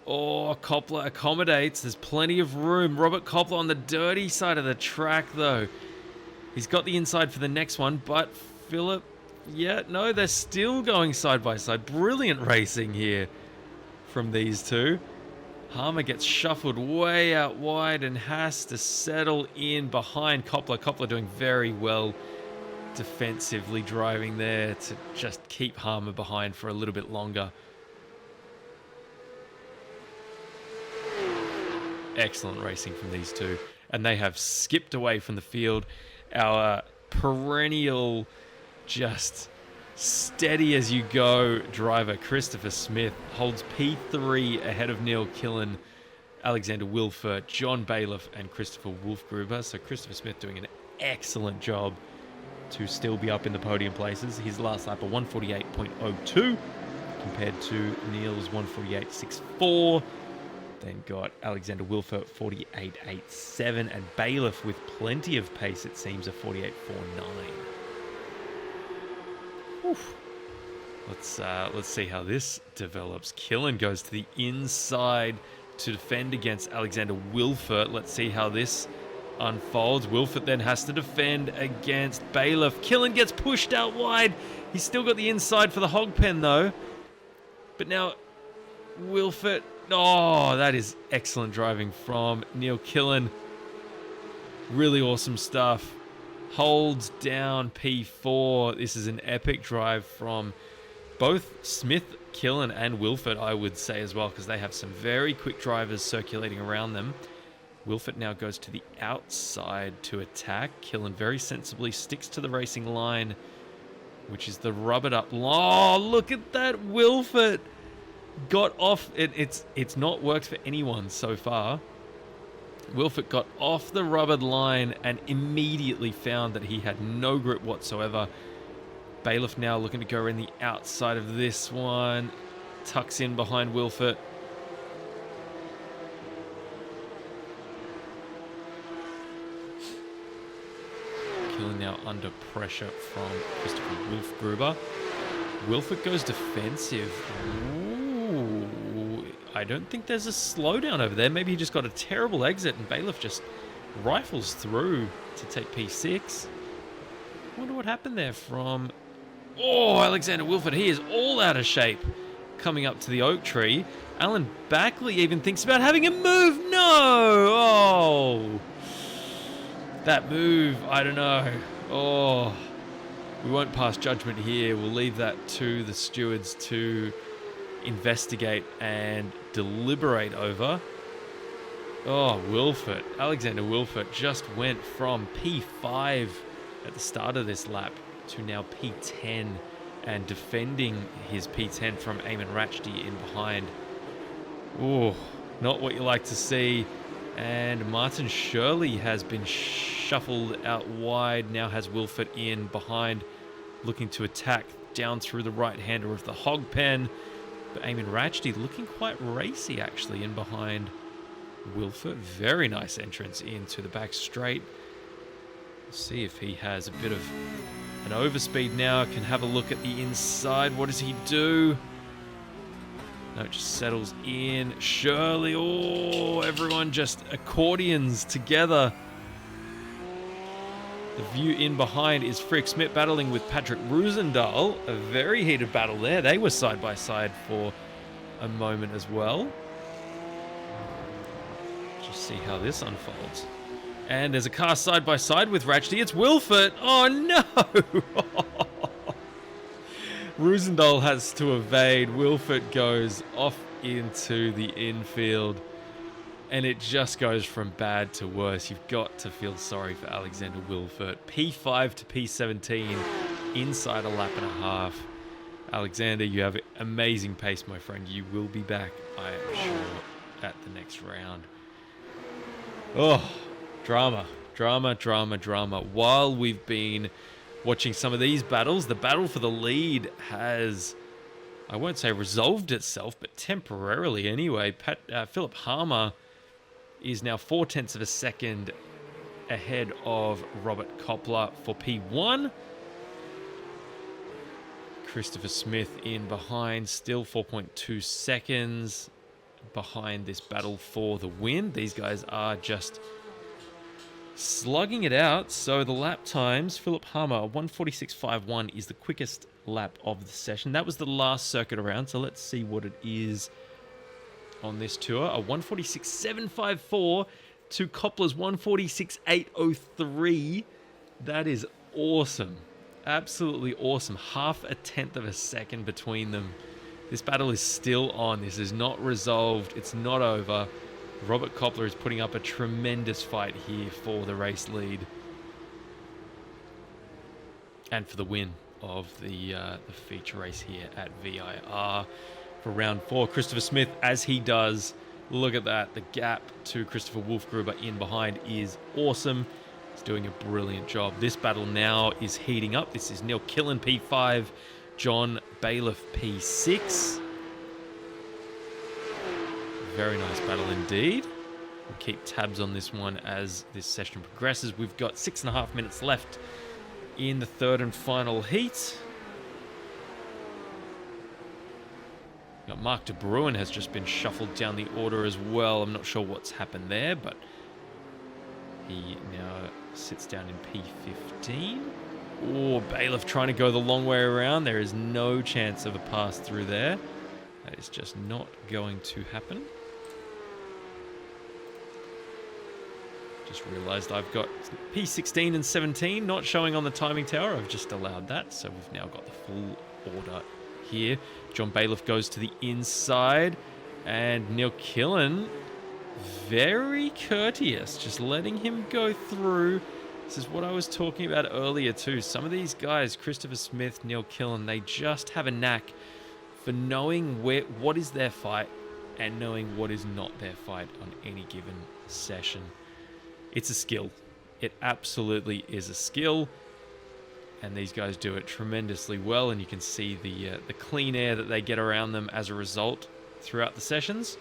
[SPEAKER 1] Oh, Koppler accommodates. There's plenty of room. Robert Koppler on the dirty side of the track, though. He's got the inside for the next one, but Philip... Yeah, no, they're still going side by side. Brilliant racing here from these two. Harmer gets shuffled way out wide and has to settle in behind Koppler. Koppler doing very well defensively, driving there to just keep Harmer behind for a little bit longer. Excellent racing from these two. And they have skipped away from the field. Our perennial, just steady as you go driver, Christopher Smith, holds P3 ahead of Neil Killen, Alexander Wilfert, John Bailiff, and Christopher Wolfgruber. So Christopher Smith doing an excellent job to still be up in the podium places. His last lap, a 148.02 compared to Neil's 148.64. Then got Alexander Wilfert 48.87 and Bailiff with plenty of pace, it seems, a 48.49. Let's see how this develops. Killen goes to the inside to defend against Alexander Wilfert. Let's see how this unfolds. Wilfert then has to defend against Bailiff. Killen gets pushed out wide. He's still got the inside for the hog pen though. But now Wilfert... Oh, that is excellent driving from Neil Killen. Really awesome stuff. Holds down P4. This is an epic drive from both Smith, Killen, and Wilfert, I would say as well, because they have some very quick drivers circulating around them. Wilford now goes to the outside to attack. Killen very sensibly sticks to the racing line, which is the rubbered up. Oh, look at that. Wilford got off. It's not worked for anyone so far. Wilford got off the rubbered line and immediately found that he had no grip whatsoever. Bailiff now looking to go around the outside of this one. Tucks in behind Wilford. Killen now under pressure from Christopher Wolfgruber. Wilford goes defensive. Ooh, I don't think there's a slowdown over there. Maybe he just got a terrible exit and Bailiff just rifles through to take P6. I wonder what happened there from... Oh, Alexander Wilford, he is all out of shape coming up to the oak tree. Alan Backley even thinks about having a move. No! Oh! That move, I don't know. Oh, we won't pass judgment here. We'll leave that to the stewards to investigate and deliberate over. Oh, Wilford. Alexander Wilford just went from P5 at the start of this lap to now P10 and defending his P10 from Eamon Ratchdy in behind. Oh, not what you like to see. And Martin Shirley has been shuffled out wide, now has Wilford in behind, looking to attack down through the right-hander of the hog pen. But Eamon Ratchdy looking quite racy, actually, in behind Wilford. Very nice entrance into the back straight. Let's see if he has a bit of an overspeed now. Can have a look at the inside. What does he do? No, it just settles in. Shirley, oh, everyone just accordions together. The view in behind is Frick Smith battling with Patrick Roosendahl. A very heated battle there. They were side by side for a moment as well. Just see how this unfolds. And there's a car side by side with Ratchdy. It's Wilford. Oh no! Roosendahl has to evade. Wilford goes off into the infield. And it just goes from bad to worse. You've got to feel sorry for Alexander Wilford. P5 to P17 inside a lap and a half. Alexander, you have amazing pace, my friend. You will be back, I am sure, at the next round. Oh, drama, drama, drama, drama. While we've been watching some of these battles, the battle for the lead has, I won't say resolved itself, but temporarily anyway. Philip Harmer is now 0.4 of a second ahead of Robert Koppler for P1. Christopher Smith in behind, still 4.2 seconds behind this battle for the win. These guys are just slugging it out. So the lap times, Philip Harmer, 1:46.51 is the quickest lap of the session. That was the last circuit around, so let's see what it is on this tour. A 1:46.754 to Koppler's 1:46.803. That is awesome. Absolutely awesome. 0.5 of a second between them. This battle is still on. This is not resolved. It's not over. Robert Koppler is putting up a tremendous fight here for the race lead and for the win of the feature race here at VIR for round 4. Christopher Smith, as he does, look at that. The gap to Christopher Wolfgruber in behind is awesome. He's doing a brilliant job. This battle now is heating up. This is Neil Killen P5, John Bailiff P6. Very nice battle indeed. We'll keep tabs on this one as this session progresses. We've got 6.5 minutes left in the third and final heat. Got Mark de Bruin has just been shuffled down the order as well. I'm not sure what's happened there, but he now sits down in P15. Oh, Bailiff trying to go the long way around. There is no chance of a pass through there. That is just not going to happen. Just realized I've got P16 and 17 not showing on the timing tower. I've just allowed that, so we've now got the full order here. John Bailiff goes to the inside, and Neil Killen very courteous, just letting him go through. This is what I was talking about earlier too. Some of these guys, Christopher Smith, Neil Killen, they just have a knack for knowing what is their fight and knowing what is not their fight on any given session. It's a skill. It absolutely is a skill, and these guys do it tremendously well, and you can see the clean air that they get around them as a result throughout the sessions,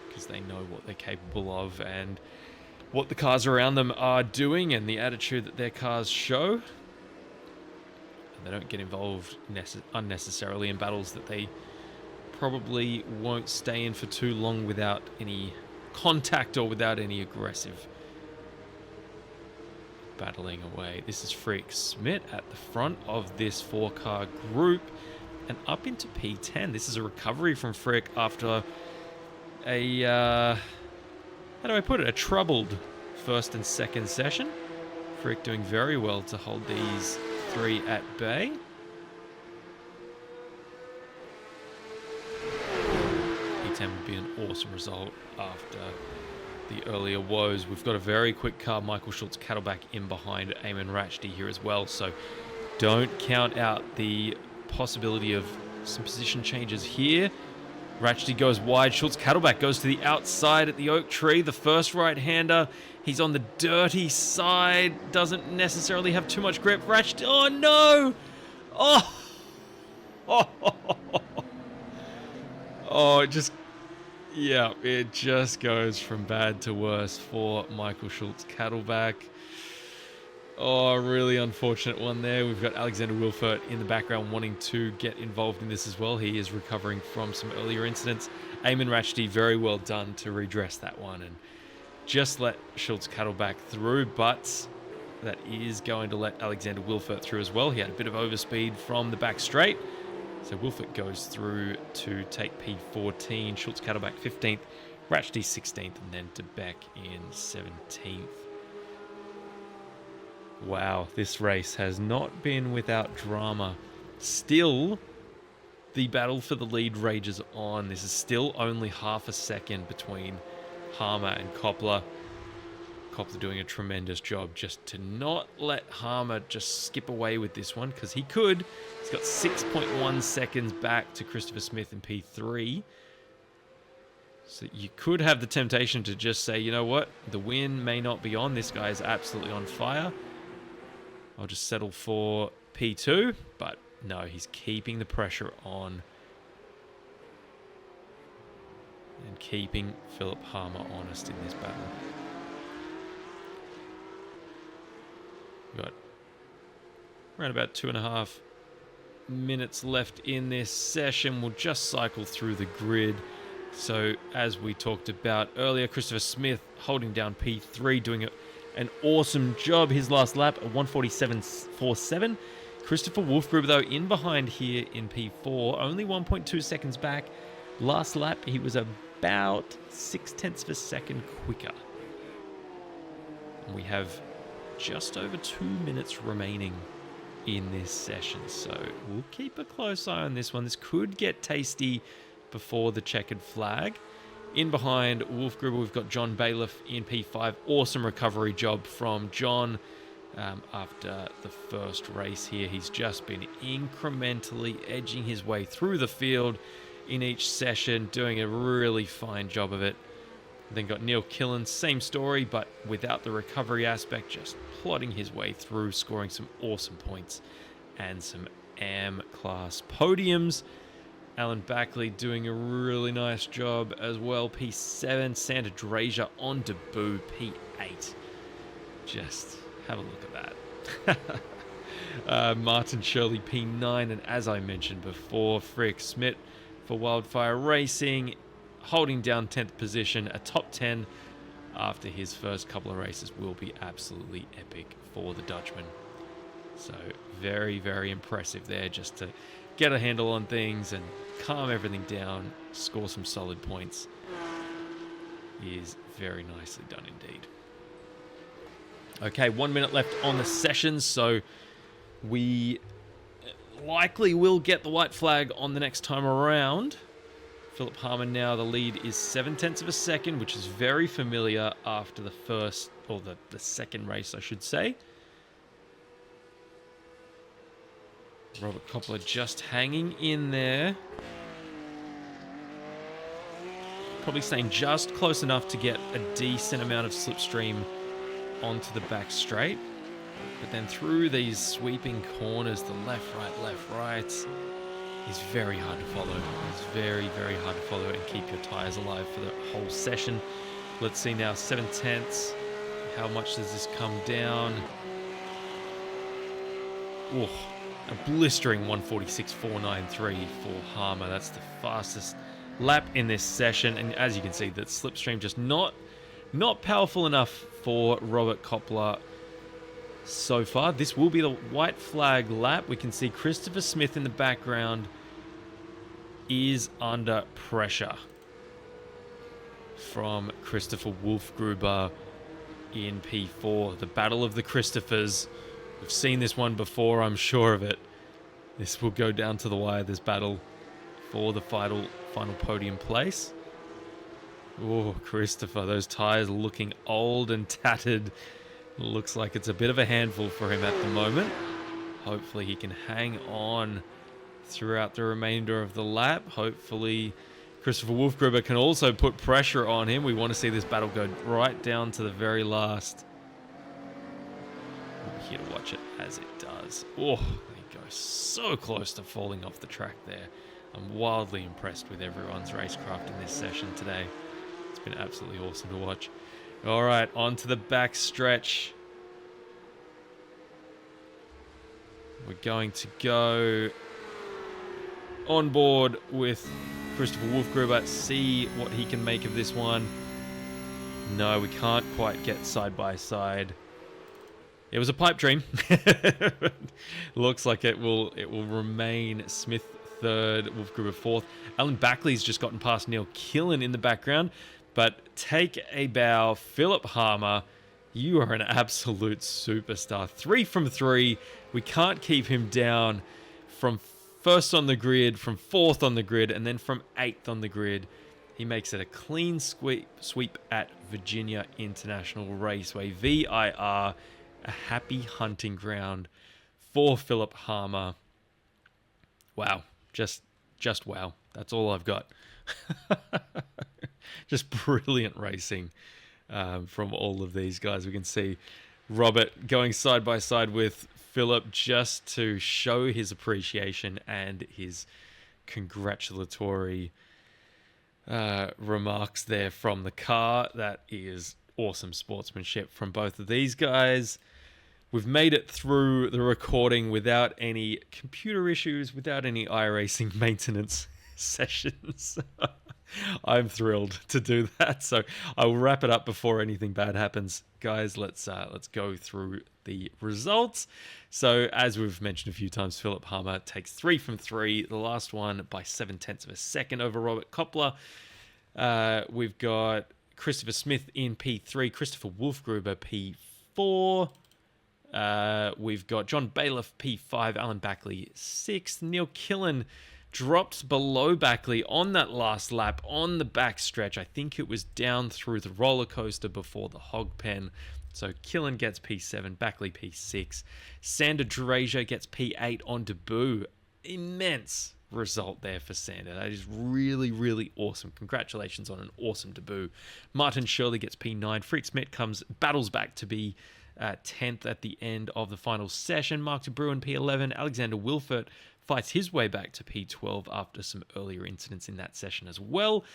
[SPEAKER 1] because they know what they're capable of and what the cars around them are doing and the attitude that their cars show. And they don't get involved unnecessarily in battles that they probably won't stay in for too long without any contact or without any aggressive battling away. This is Frick Smith at the front of this 4-car group and up into P10. This is a recovery from Frick after a how do I put it? A troubled first and second session. Frick doing very well to hold these 3 at bay. P10 would be an awesome result after the earlier woes. We've got a very quick car, Michael Schultz Cattleback in behind Eamon Ratchty here as well, so don't count out the possibility of some position changes here. Ratchty goes wide, Schultz Cattleback goes to the outside at the oak tree, the first right-hander. He's on the dirty side, doesn't necessarily have too much grip. Ratchty, oh no! Oh! Oh, it just goes from bad to worse for Michael Schultz Cattleback. Oh, really unfortunate one there. We've got Alexander Wilfert in the background wanting to get involved in this as well. He is recovering from some earlier incidents. Eamon Ratchty, very well done to redress that one and just let Schultz Cattleback through, but that is going to let Alexander Wilfert through as well. He had a bit of overspeed from the back straight. So Wilfert goes through to take P14, Schultz Cattleback 15th, Ratchty 16th, and then to Beck in 17th. Wow, this race has not been without drama. Still, the battle for the lead rages on. This is still only half a second between Harmer and Coppola. Coppola doing a tremendous job just to not let Harmer just skip away with this one, because he could. He's got 6.1 seconds back to Christopher Smith in P3. So you could have the temptation to just say, you know what, the win may not be on. This guy is absolutely on fire. I'll just settle for P2, but no, he's keeping the pressure on and keeping Philip Harmer honest in this battle. We've got around about 2.5 minutes left in this session. We'll just cycle through the grid. So as we talked about earlier, Christopher Smith holding down P3, doing an awesome job. His last lap, a 1:47.47. Christopher Wolfgruber, though, in behind here in P4, only 1.2 seconds back. Last lap, he was about 0.6 of a second quicker. And we have just over 2 minutes remaining in this session, so we'll keep a close eye on this one. This could get tasty before the checkered flag. In behind Wolfgruber, we've got John Bailiff in P5. Awesome recovery job from John after the first race here. He's just been incrementally edging his way through the field in each session, doing a really fine job of it. Then got Neil Killen, same story, but without the recovery aspect, just plodding his way through, scoring some awesome points and some AM-class podiums. Alan Backley doing a really nice job as well. P7, Santa Drazier on debut, P8. Just have a look at that. Martin Shirley, P9, and as I mentioned before, Frick Smith for Wildfire Racing, holding down 10th position. A top 10 after his first couple of races will be absolutely epic for the Dutchman. So very, very impressive there, just to get a handle on things and calm everything down, score some solid points. Is very nicely done indeed. Okay, 1 minute left on the session, so we likely will get the white flag on the next time around. Philip Harmon now, the lead is 0.7 of a second, which is very familiar after the first, or the second race, I should say. Robert Koppler just hanging in there. Probably staying just close enough to get a decent amount of slipstream onto the back straight. But then through these sweeping corners, the left, right, is very hard to follow. It's very, very hard to follow and keep your tyres alive for the whole session. Let's see now, 0.7. How much does this come down? Oh, a blistering 146.493 for Harmer. That's the fastest lap in this session. And as you can see, that slipstream just not powerful enough for Robert Koppler so far. This will be the white flag lap. We can see Christopher Smith in the background is under pressure from Christopher Wolfgruber in P4. The battle of the Christophers. We've seen this one before, I'm sure of it. This will go down to the wire, this battle for the final podium place. Oh, Christopher, those tyres looking old and tattered. Looks like it's a bit of a handful for him at the moment. Hopefully he can hang on throughout the remainder of the lap. Hopefully Christopher Wolfgruber can also put pressure on him. We want to see this battle go right down to the very last. We'll be here to watch it as it does. Oh, he goes so close to falling off the track there. I'm wildly impressed with everyone's racecraft in this session today. It's been absolutely awesome to watch. All right, on to the back stretch. We're going to go on board with Christopher Wolfgruber, see what he can make of this one. No, we can't quite get side by side. It was a pipe dream. Looks like it will remain Smith third, Wolfgruber fourth. Alan Backley's just gotten past Neil Killen in the background. But take a bow, Philip Harmer. You are an absolute superstar. 3 from 3. We can't keep him down from first on the grid, from fourth on the grid, and then from 8th on the grid. He makes it a clean sweep at Virginia International Raceway. VIR, a happy hunting ground for Philip Harmer. Wow. Just wow. That's all I've got. Just brilliant racing from all of these guys. We can see Robert going side by side with Philip just to show his appreciation and his congratulatory remarks there from the car. That is awesome sportsmanship from both of these guys. We've made it through the recording without any computer issues, without any iRacing maintenance sessions. I'm thrilled to do that. So I'll wrap it up before anything bad happens. Guys, let's go through the results. So as we've mentioned a few times, Philip Harmer takes 3 from 3. The last one by 0.7 of a second over Robert Koppler. We've got Christopher Smith in P3, Christopher Wolfgruber P4. We've got John Bailiff P5, Alan Backley 6th, Neil Killen dropped below Backley on that last lap on the back stretch. I think it was down through the roller coaster before the hog pen. So Killen gets P7, Backley P6. Sander Drazier gets P8 on debut. Immense result there for Sander. That is really, really awesome. Congratulations on an awesome debut. Martin Shirley gets P9. Freak Smith battles back to be 10th at the end of the final session. Mark de Bruin P11. Alexander Wilfert fights his way back to P12 after some earlier incidents in that session as well.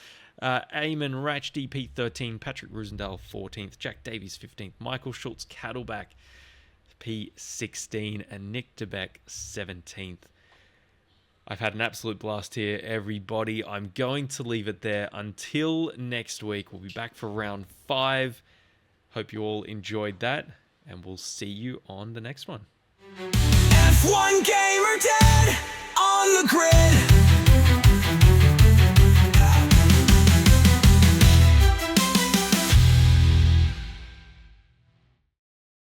[SPEAKER 1] Eamon Ratchdy P13, Patrick Rosendale 14th, Jack Davies 15th, Michael Schultz Cattleback P16, and Nick DeBeck 17th. I've had an absolute blast here, everybody. I'm going to leave it there until next week. We'll be back for round 5. Hope you all enjoyed that, and we'll see you on the next one.
[SPEAKER 2] F1 gamer dead on the grid.